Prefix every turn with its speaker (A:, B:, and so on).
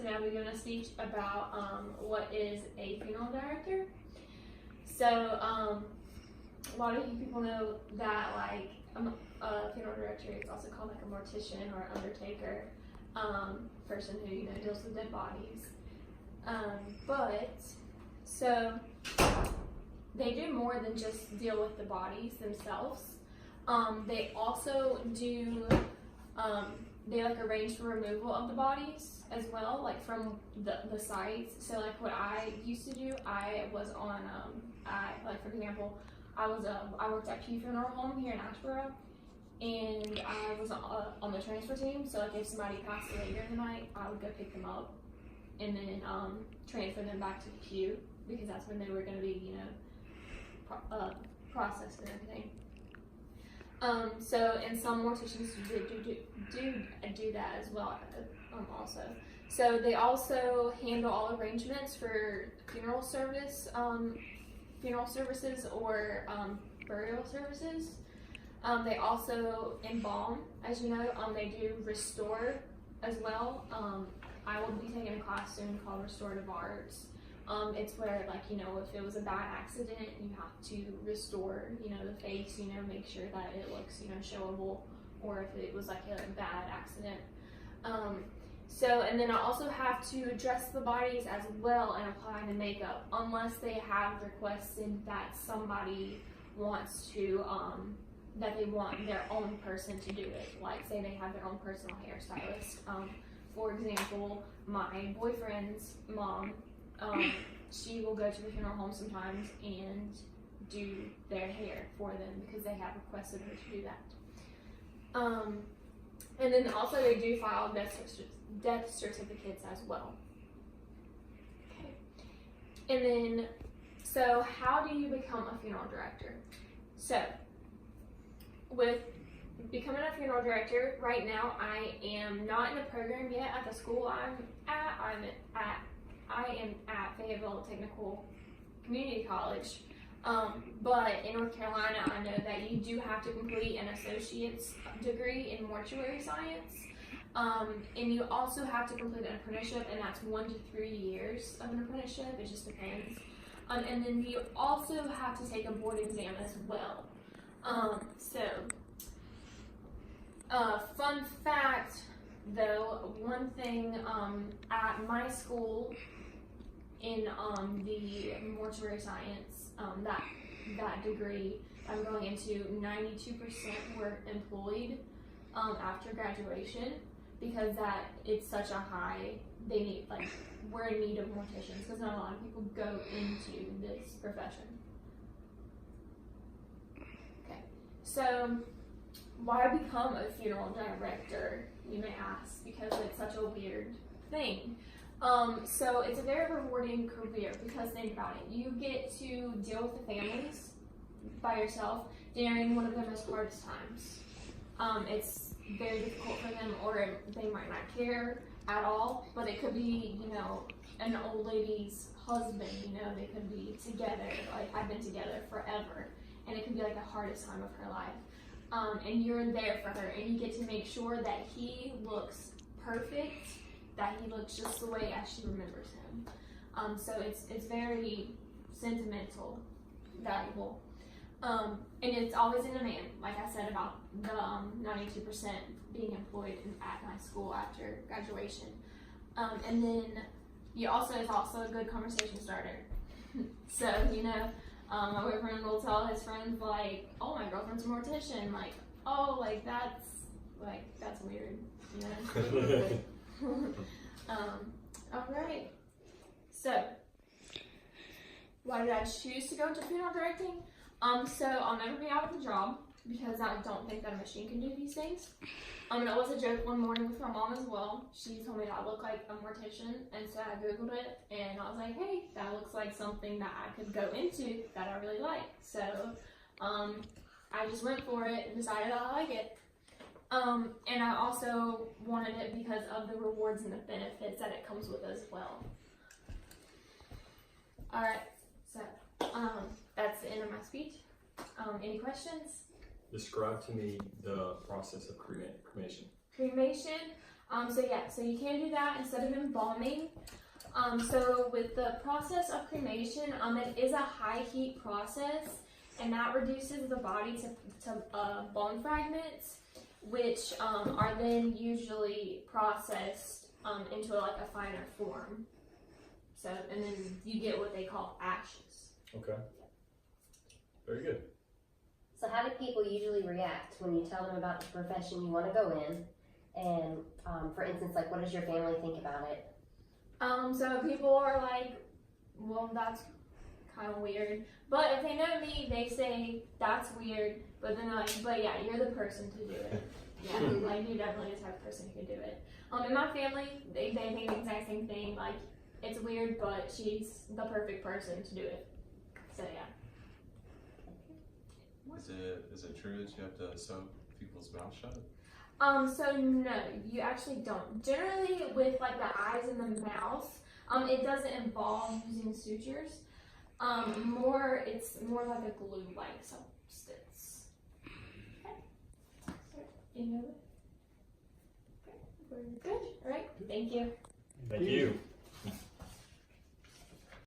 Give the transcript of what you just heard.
A: today I'll be giving a speech about what is a funeral director. So a lot of you people know that like a funeral director is also called like a mortician or undertaker, person who deals with dead bodies. So they do more than just deal with the bodies themselves. They also do they like arrange for removal of the bodies as well, like from the sites. So like what I used to do, I was on like for example, I worked at Pew Funeral Home here in Asheboro, and I was on the transfer team. So like if somebody passed away during the night, I would go pick them up and then transfer them back to Pew, because that's when they were going to be processed and everything. And some morticians do that as well, also. So they also handle all arrangements for funeral services or burial services. They also embalm, as you know. They do restore as well. I will be taking a class soon called Restorative Arts. It's where, like, if it was a bad accident, you have to restore, the face, make sure that it looks, showable, or if it was like a bad accident. And then I also have to dress the bodies as well and apply the makeup, unless they have requested that somebody wants to, that they want their own person to do it. Like, say they have their own personal hairstylist. For example, my boyfriend's mom, she will go to the funeral home sometimes and do their hair for them because they have requested her to do that. And then also they do file death certificates as well. Okay. And then, so how do you become a funeral director? So, with becoming a funeral director, right now I am not in a program yet at the school I'm at. I am at Fayetteville Technical Community College, but in North Carolina, I know that you do have to complete an associate's degree in mortuary science, and you also have to complete an apprenticeship, and that's 1 to 3 years of an apprenticeship. It just depends. And then you also have to take a board exam as well. Fun fact, though, one thing at my school in the mortuary science, that degree I'm going into, 92% were employed after graduation, because it's such a high, we're in need of morticians, because not a lot of people go into this profession. Okay, so why become a funeral director, you may ask, because it's such a weird thing. So it's a very rewarding career, because think about it. You get to deal with the families by yourself during one of their most hardest times. It's very difficult for them, or they might not care at all, but it could be, an old lady's husband, they could be together, like I've been together forever, and it could be like the hardest time of her life. And you're there for her, and you get to make sure that he looks perfect, that he looks just the way as she remembers him. So it's very sentimental, valuable. And it's always in demand, like I said, about the 92% being employed at my school after graduation. And then it's also a good conversation starter. So, my boyfriend will tell his friends, like, oh, my girlfriend's a mortician, like, oh, that's weird, all right. So, why did I choose to go into funeral directing? So I'll never be out of a job, because I don't think that a machine can do these things. And it was a joke one morning with my mom as well. She told me that I look like a mortician, and so I Googled it, and I was like, hey, that looks like something that I could go into that I really like. So, I just went for it and decided I like it. And I also wanted it because of the rewards and the benefits that it comes with as well. Alright, so that's the end of my speech. Any questions?
B: Describe to me the process of cremation.
A: Cremation, So you can do that instead of embalming. So with the process of cremation, it is a high heat process, and that reduces the body to bone fragments, which are then usually processed into like a finer form. So, and then you get what they call ashes.
B: Okay. Very good.
C: So how do people usually react when you tell them about the profession you want to go in? And for instance, like, what does your family think about it?
A: So people are like, well, that's kind of weird. But if they know me, they say, that's weird. But then they're like, but yeah, you're the person to do it. Yeah, like, you're definitely the type of person who can do it. In my family, they think the exact same thing. Like, it's weird, but she's the perfect person to do it. So yeah.
D: Is it true that you have to sew people's mouths shut?
A: So no, you actually don't. Generally, with like the eyes and the mouth, it doesn't involve using sutures. It's more like a glue-like substance. Okay. So, you know it? Okay. We're good. All right. Thank you.
B: Thank you.